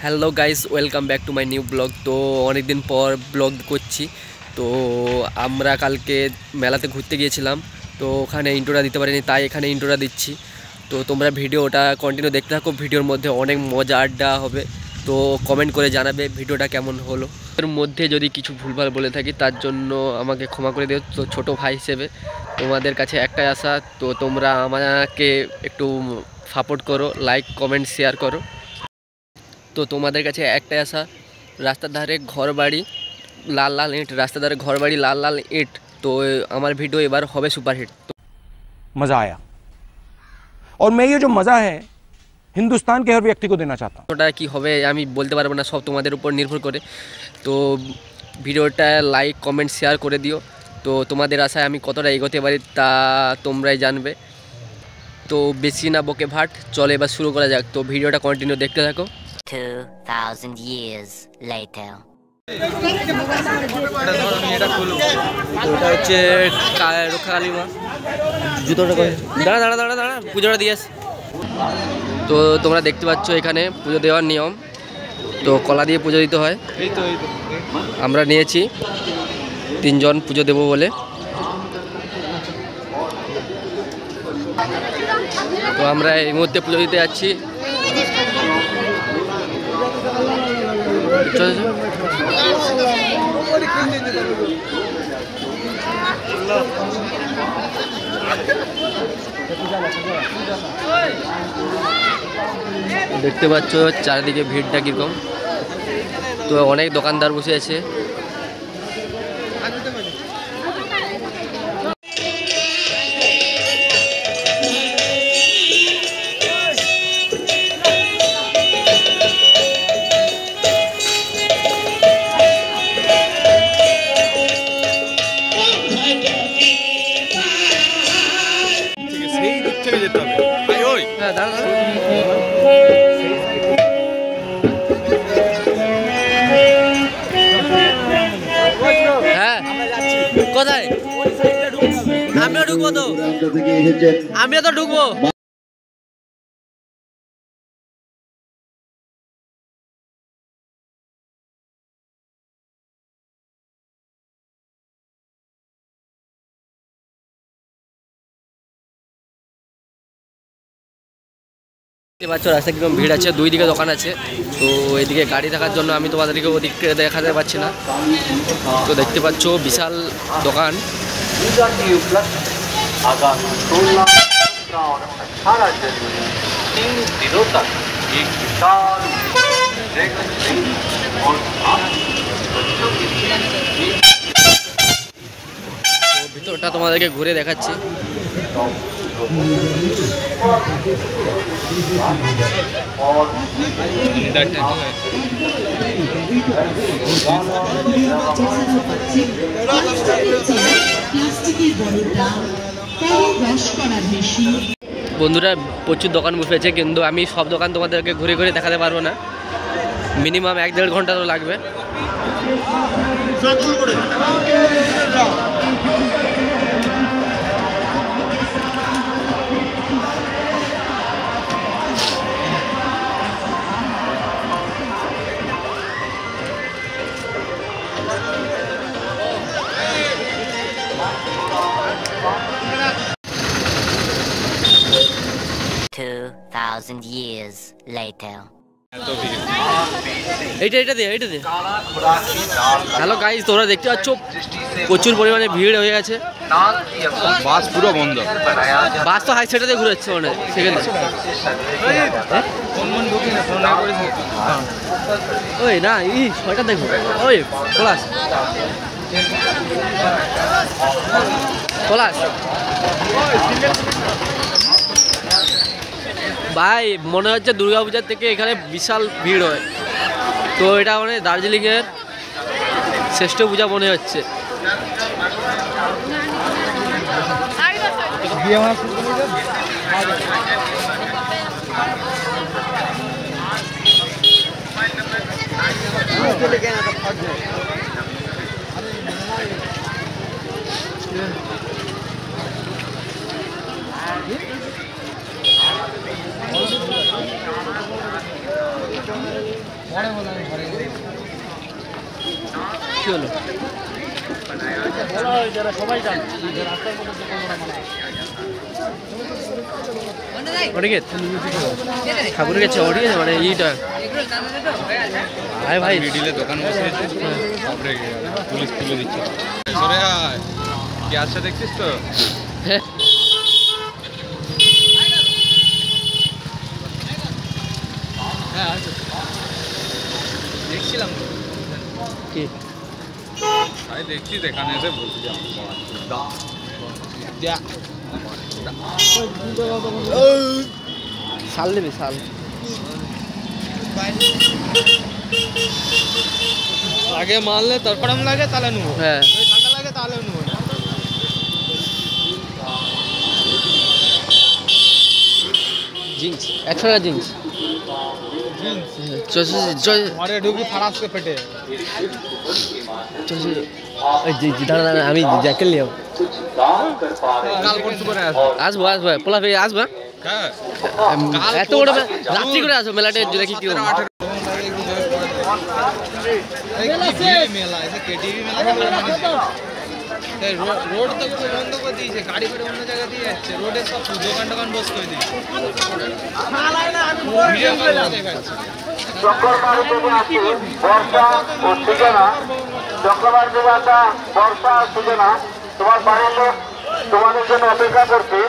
Hello guys, welcome back to my new blog. তো অনেক দিন পর ব্লগ করছি। তো আমরা কালকে মেলাতে ঘুরতে গিয়েছিলাম, তো ওখানে ইন্ট্রোটা দিতে পারিনি, তাই এখানে ইন্ট্রোটা দিচ্ছি। তো তোমরা ভিডিওটা কন্টিনিউ দেখতে থাকো, ভিডিওর মধ্যে অনেক মজা আড্ডা হবে। তো কমেন্ট করে জানাবে ভিডিওটা কেমন হলো। এর মধ্যে যদি কিছু ভুলভাল বলে থাকি তার জন্য আমাকে ক্ষমা করে দিও। তো ছোটো ভাই হিসেবে তোমাদের কাছে একটাই আশা, তো তোমরা আমাকে একটু সাপোর্ট করো, লাইক কমেন্ট শেয়ার করো। তো তোমাদের কাছে একটাই আশা, রাস্তার ধারে ঘর বাড়ি লাল লাল ইট, রাস্তার ধারে ঘর বাড়ি লাল লাল ইট। তো আমার ভিডিও এবার হবে সুপারহিট। मज़ा आया और मैं ये जो मज़ा है हिंदुस्तान के हर व्यक्ति को देना चाहता हूँ। ওটা কি হবে আমি বলতে পারবো না, সব তোমাদের উপর নির্ভর করে। তো ভিডিওটা লাইক কমেন্ট শেয়ার করে দিও। তো তোমাদের আশায় আমি কতটা এগোতে পারি তা তোমরাই জানবে। তো বেশি না বকে ভাট, চলে এবার শুরু করা যাক। তো ভিডিওটা কন্টিনিউ দেখতে থাকো। 2000 years later. ওটা হচ্ছে রক্ষা কালী মা। জুতোটা করে দাঁড়া দাঁড়া দাঁড়া দাঁড়া, পুজোটা দিয়ে আসি। তো তোমরা দেখতে পাচ্ছ এখানে পুজো দেওয়ার নিয়ম। তো কলা দিয়ে পুজো দিতে হয়। আমরা নিয়েছি 3 জন পুজো দেবো বলে। তো আমরা এই মুহূর্তে পুজো দিতে যাচ্ছি। দেখতে পাচ্ছ চারিদিকে ভিড়টা কীরকম। তো অনেক দোকানদার বসে আছে। হ্যাঁ কোথায়? আমিও ঢুকবো, তো আমিও তো ঢুকবো। দেখতে পাচ্ছ রাস্তায় কিরকম ভিড় আছে, 2 দিকে দোকান আছে। তো এইদিকে গাড়ি থাকার জন্য আমি তোমাদেরকে ওদিকে দেখাতে পারছি না। তো দেখতে পাচ্ছ বিশাল দোকান। ভিতরটা তোমাদেরকে ঘুরে দেখাচ্ছি। বন্ধুরা প্রচুর দোকান বসেছে, কিন্তু আমি সব দোকান তোমাদেরকে ঘুরে ঘুরে দেখাতে পারবো না। মিনিমাম 1-1.5 ঘন্টা তো লাগবে। Thousand years later. এইটা দে। হ্যালো গাইস, তোমরা দেখতে পাচ্ছ প্রচুর পরিমাণে ভিড় হয়ে গেছে। बास पूरा बंद। বাস তো হাই সাইডে ঘুরে যাচ্ছে অনেক সেখানে। ওই না ই ছয়টা দেখো, ওই পলাশ পলাশ ভাই, মনে হচ্ছে দুর্গাপূজার থেকে এখানে বিশাল ভিড় হয়। তো এটা মানে দার্জিলিংয়ের শ্রেষ্ঠ পূজা মনে হচ্ছে। কি হলো? অনেকে ঠাকুরের কাছে অডিয়ে মানে এইটা ভাই ভাই মিডিলে দোকান বসিয়েছে তারপরে পুলিশ তুলে দিচ্ছে সরে আয় কি আছে দেখছিস তো হ্যাঁ আছে দেখছিলাম কি ভাই দেখছি এখানে এসে বলছি শাল নেবে শাল আগে মারলে তরফড়াম লাগে তাহলে নেবো হ্যাঁ ঠান্ডা লাগে তাহলে নেবো জিন্স 100 টাকা জিন্স মারে ঢুকি ফাড়াস কে পেটে দাঁড়া দাঁড়া আমি জ্যাকেট নিয়ে কাল পরশু করে আসবো আসবো পোলা ফেয়ে আসবো এত বড় রাত্রি করে আসবো মেলাটে দেখি কি मेला ऐसे केटीवी मेला रोड तो পুরো বন্ধ করে দিয়েছে গাড়ি করে অন্য জায়গা দিয়ে যাচ্ছে রোডে সব দোকান টোকান বন্ধ করে দিয়েছে চক্রবাড়ি থেকে আসি বর্ষা ও সূচনা চক্রবাড়ি থেকে আসা বর্ষা ও সূচনা তোমার বাড়ির লোক তোমাদের জন্য অপেক্ষা করছি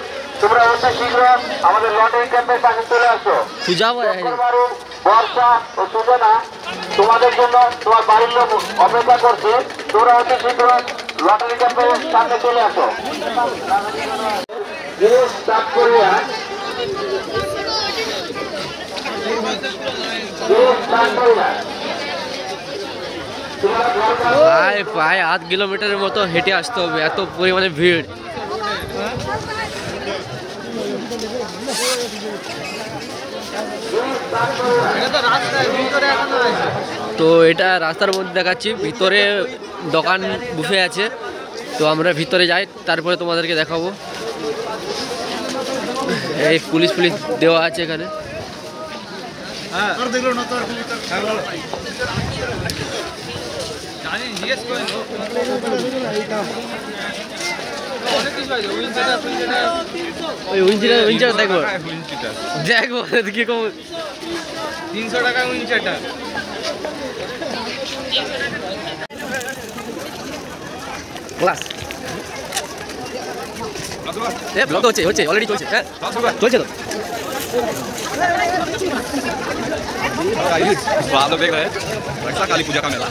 তোমরা অতি শীঘ্র আমাদের লটারি ক্যাম্পের পাশে চলে আসো চক্রবাড়ি বর্ষা ও সূচনা তোমাদের জন্য তোমার বাড়ির লোক অপেক্ষা করছে তোমরা অতি শীঘ্র লটারি ক্যাম্পের সামনে চলে আসো প্রায় প্রায় 8 কিলোমিটারের মতো হেঁটে আসতে হবে এত পরিমাণে ভিড় তো এটা রাস্তার মধ্যে দেখাচ্ছি ভিতরে দোকান বুফে আছে তো আমরা ভিতরে যাই তারপরে তোমাদেরকে দেখাবো এই পুলিশ পুলিশ দেওয়া আছে এখানে ওই উইঞ্চিটা দেখবো দেখবো কি কম 300 টাকা উইঞ্চেটা ক্লাস এ ব্লগ তো হচ্ছে অলরেডি চলছে হ্যাঁ চলছে তো भालो देख रहे हैं वर्षा काली पूजा का मेला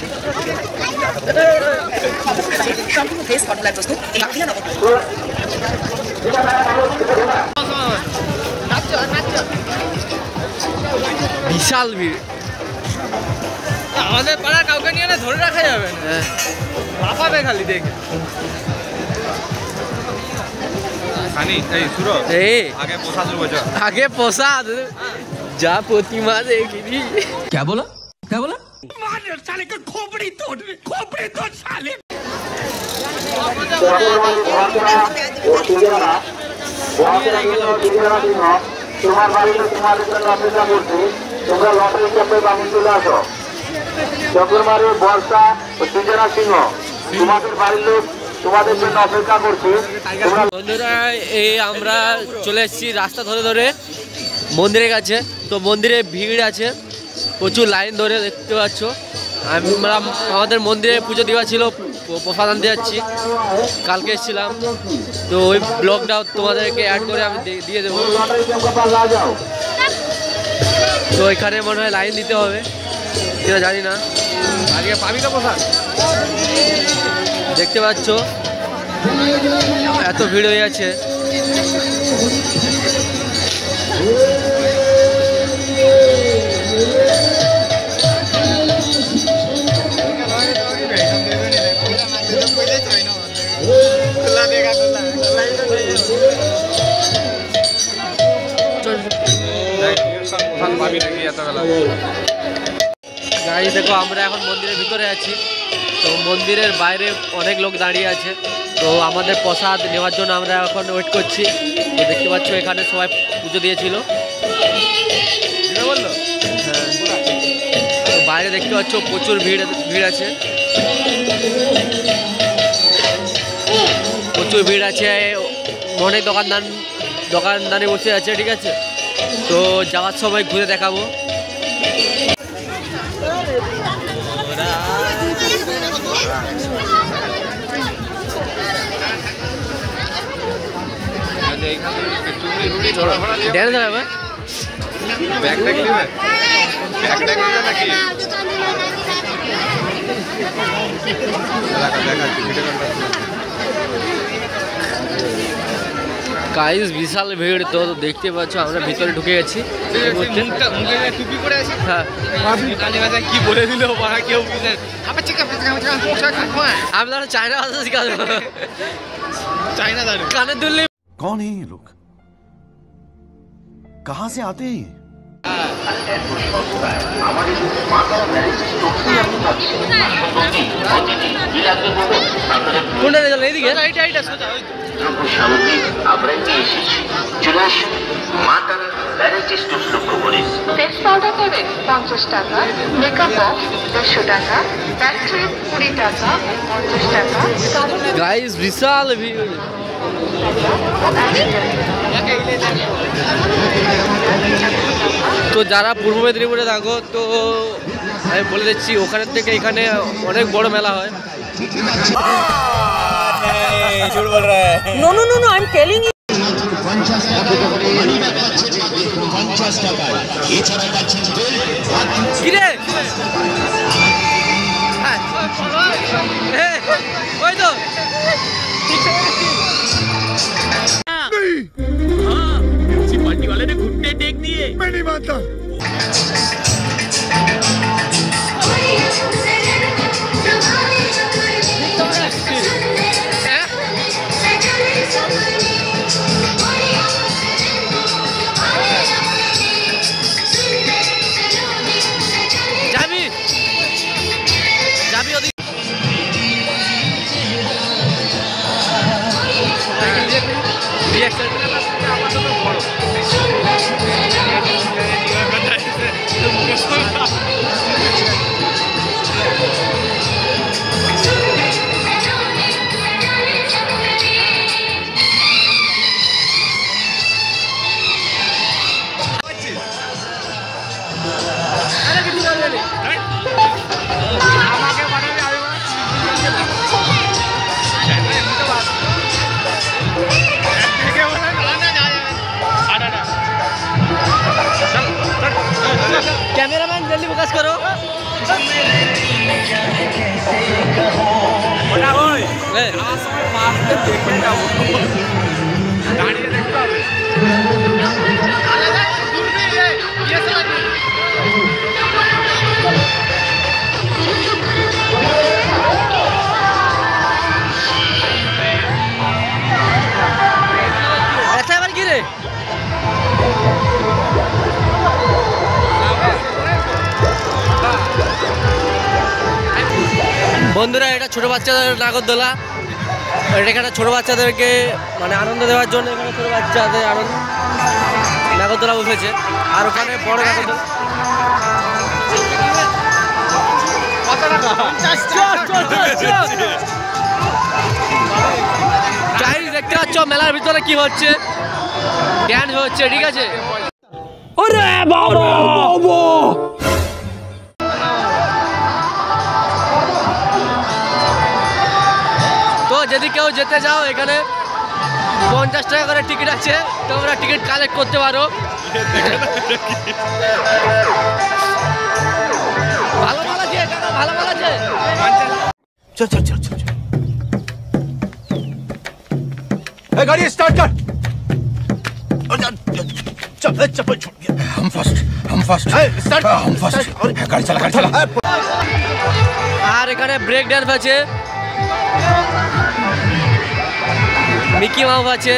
বিশাল ভিড় আমাদের পাড়া কাউকে নিয়ে না ধরে রাখা যাবে না লাফাবে খালি দেখে খানি এই সুরো আগে প্রসাদ বজা आगे प्रसाद जा प्रतिमा देखी क्या बोला साले का खोपड़ी तोड़ साले তোমার বাড়িতে তোমাদের জন্য অপেক্ষা করছি তোমরা লটারি ক্যাম্পে বামুন চলে আসো চক্রমারি বর্ষা ও সূচনা সিংহ তোমাদের বাড়ির লোক তোমাদের জন্য অপেক্ষা করছি বন্ধুরা এই আমরা চলে এসেছি রাস্তা ধরে ধরে মন্দিরের কাছে তো মন্দিরে ভিড় আছে প্রচুর লাইন ধরে দেখতে পাচ্ছ আমরা আমাদের মন্দিরে পুজো দেওয়া ছিল প্রসাদ আনতে যাচ্ছি কালকে এসেছিলাম তো ওই ব্লগটাও তোমাদেরকে অ্যাড করে আমি দিয়ে দেবো তো এখানে মনে হয় লাইন দিতে হবে কিনা জানি না আজকে পাবি তো প্রসাদ দেখতে পাচ্ছ এত ভিড় হয়ে আছে গাড়ি দেখো আমরা এখন মন্দিরের ভিতরে আছি তো মন্দিরের বাইরে অনেক লোক দাঁড়িয়ে আছে তো আমাদের প্রসাদ নেওয়ার জন্য আমরা এখন ওয়েট করছি তো দেখতে পাচ্ছ এখানে সবাই পুজো দিয়েছিল বললো হ্যাঁ তো বাইরে দেখতে পাচ্ছ প্রচুর ভিড় আছে, প্রচুর ভিড় আছে, অনেক দোকানদানি বসে আছে, ঠিক আছে। তো যাওয়ার সময় ঘুরে দেখাবো। ড্যান্স দেখাবে, ব্যাগ ট্যাগ নেবে, ব্যাগ ট্যাগ নেবে নাকি? গাইস বিশাল ভিড়। তো দেখতে পাচ্ছ আমরা ভিতরে ঢুকে গেছি। টুপি করে আছে, হ্যাঁ কি বলে দিল কেউ আপনারা চায়না ভাষা শিখাবো, চাইনা দাঁড়ো। কানে দুললে कौन है ये लोग, कहां से आते हैं ये? কোনটা গেল এইদিকে? সামগ্রী আমরা নিয়ে এসেছি, চলে আসুন মা তারা ভ্যারাইটি স্টোর লক্ষ্য করে। ফেস পাউডার নেবেন 50 টাকা, মেকআপ বক্স 150 টাকা, ব্যাটারি 20 টাকা ও 50 টাকা, গাইস বিশাল ভিড়। তো যারা পূর্ব মেদিনীপুরে থাকো তো আমি বলে দিচ্ছি ওখানের থেকে এখানে অনেক বড় মেলা হয়। No, I'm telling you. কিরে ওই তো पार्टी वाले ने घुटने टेक दिए। मैं नहीं मानता। कैमरामैन जल्दी फोकस करो। ऐसा बार गिरे বন্ধুরা, এটা ছোট বাচ্চাদের নাগরদোলা। এখানে ছোট বাচ্চাদেরকে মানে আনন্দ দেওয়ার জন্য এখানে ছোট বাচ্চাদের আনন্দ নাগরদোলা বসেছে, আর ওখানে বড় নাগরদোলা। দেখতে পাচ্ছ মেলার ভিতরে কি হচ্ছে, ড্যান্স হচ্ছে, ঠিক আছে। ওরে বাবা যদি কেউ যেতে চাও এখানে 50 টাকা করে টিকিট আছে, তোমরা টিকিট কালেক্ট করতে পারো। ভালো ভালো আছে, ভালো ভালো আছে। चल चल चल चल ए गाड़ी स्टार्ट कर। चल चप्पल छूट गया। हम फर्स्ट स्टार्ट हम फर्स्ट गाड़ी चला আর এখানে ব্রেক ডান্স আছে, মিকি মাউস আছে,